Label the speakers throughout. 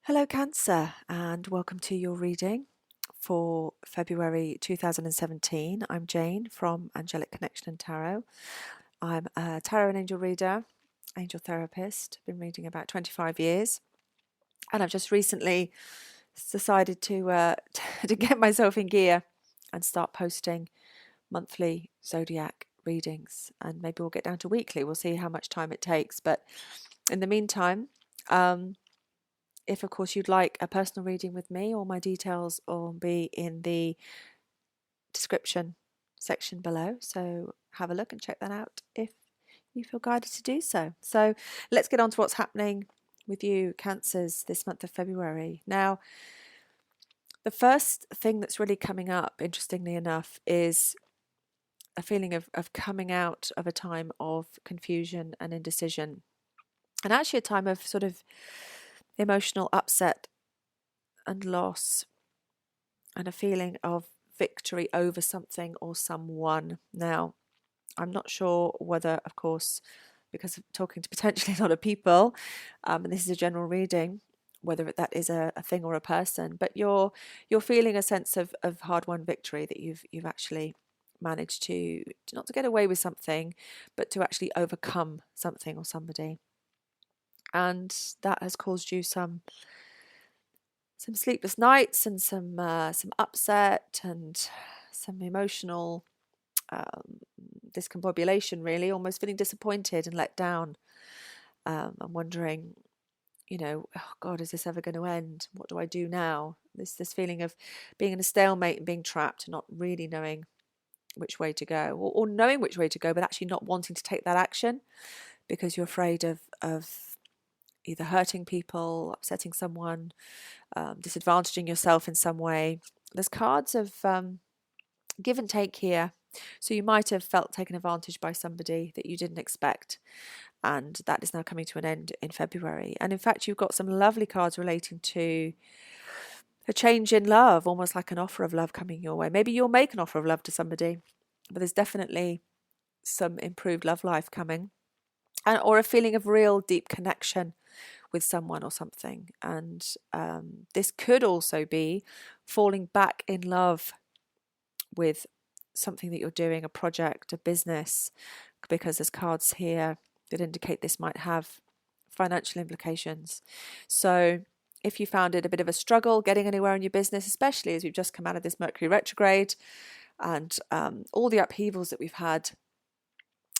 Speaker 1: Hello, Cancer, and welcome to your reading for February 2017. I'm Jane from Angelic Connection and Tarot. I'm a tarot and angel reader, angel therapist. Been reading about 25 years, and I've just recently decided to to get myself in gear and start posting monthly zodiac readings, and maybe we'll get down to weekly. We'll see how much time it takes, but in the meantime, if of course you'd like a personal reading with me, all my details will be in the description section below, so have a look and check that out if you feel guided to do so. So let's get on to what's happening with you Cancers this month of February. Now, the first thing that's really coming up, interestingly enough, is a feeling of coming out of a time of confusion and indecision, and actually a time of sort of emotional upset and loss, and a feeling of victory over something or someone. Now, I'm not sure whether, of course, because I'm talking to potentially a lot of people, and this is a general reading, whether that is a thing or a person, but you're feeling a sense of hard-won victory, that you've actually managed to not to get away with something, but to actually overcome something or somebody, and that has caused you some sleepless nights and some upset and some emotional discombobulation, really, almost feeling disappointed and let down, and wondering, oh God, is this ever going to end? What do I do now? This feeling of being in a stalemate and being trapped and not really knowing which way to go, or knowing which way to go, but actually not wanting to take that action because you're afraid of either hurting people, upsetting someone, disadvantaging yourself in some way. There's cards of give and take here. So you might have felt taken advantage by somebody that you didn't expect, and that is now coming to an end in February. And in fact, you've got some lovely cards relating to a change in love, almost like an offer of love coming your way. Maybe you'll make an offer of love to somebody, but there's definitely some improved love life coming, or a feeling of real deep connection with someone or something. And this could also be falling back in love with something that you're doing, a project, a business, because there's cards here that indicate this might have financial implications. So if you found it a bit of a struggle getting anywhere in your business, especially as we've just come out of this Mercury retrograde and all the upheavals that we've had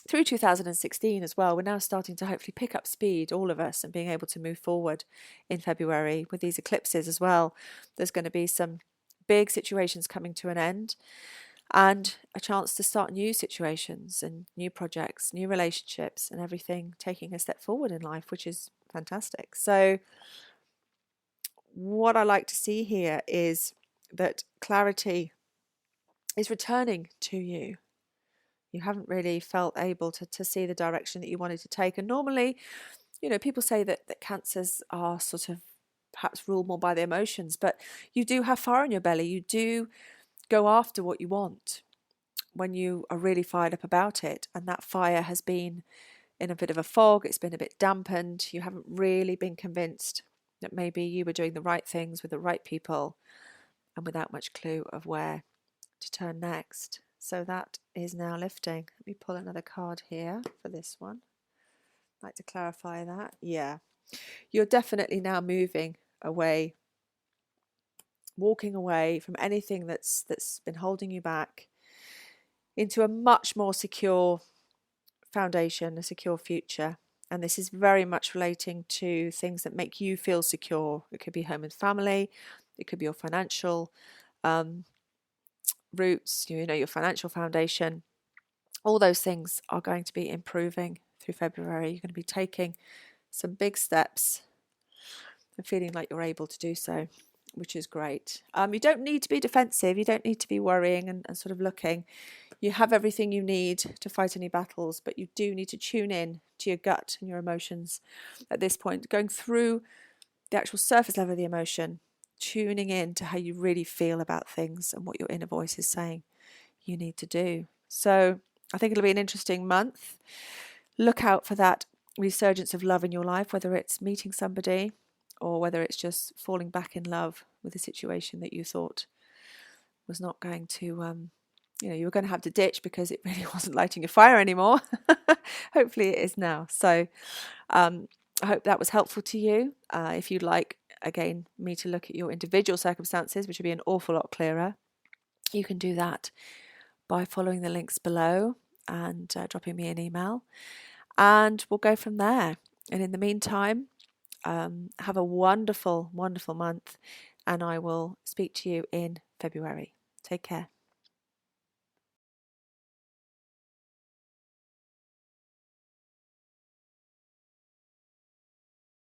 Speaker 1: through 2016 as well, we're now starting to hopefully pick up speed, all of us, and being able to move forward in February with these eclipses as well. There's going to be some big situations coming to an end, and a chance to start new situations and new projects, new relationships, and everything taking a step forward in life, which is fantastic. So what I like to see here is that clarity is returning to you. You haven't really felt able to see the direction that you wanted to take. And normally, people say that cancers are sort of perhaps ruled more by the emotions, but you do have fire in your belly. You do go after what you want when you are really fired up about it. And that fire has been in a bit of a fog. It's been a bit dampened. You haven't really been convinced that maybe you were doing the right things with the right people, and without much clue of where to turn next. So that is now lifting. Let me pull another card here for this one. I'd like to clarify that. Yeah, you're definitely now moving away, walking away from anything that's been holding you back, into a much more secure foundation, a secure future. And this is very much relating to things that make you feel secure. It could be home and family. It could be your financial roots, your financial foundation. All those things are going to be improving through February. You're going to be taking some big steps and feeling like you're able to do so, which is great. You don't need to be defensive. You don't need to be worrying and sort of looking. You have everything you need to fight any battles, but you do need to tune in to your gut and your emotions at this point, going through the actual surface level of the emotion, tuning in to how you really feel about things and what your inner voice is saying you need to do. So I think it'll be an interesting month. Look out for that resurgence of love in your life, whether it's meeting somebody or whether it's just falling back in love with a situation that you thought was not going to, you were going to have to ditch because it really wasn't lighting your fire anymore. Hopefully it is now. So I hope that was helpful to you. If you'd like, again, me to look at your individual circumstances, which would be an awful lot clearer, you can do that by following the links below and dropping me an email. And we'll go from there. And in the meantime, have a wonderful, wonderful month. And I will speak to you in February. Take care.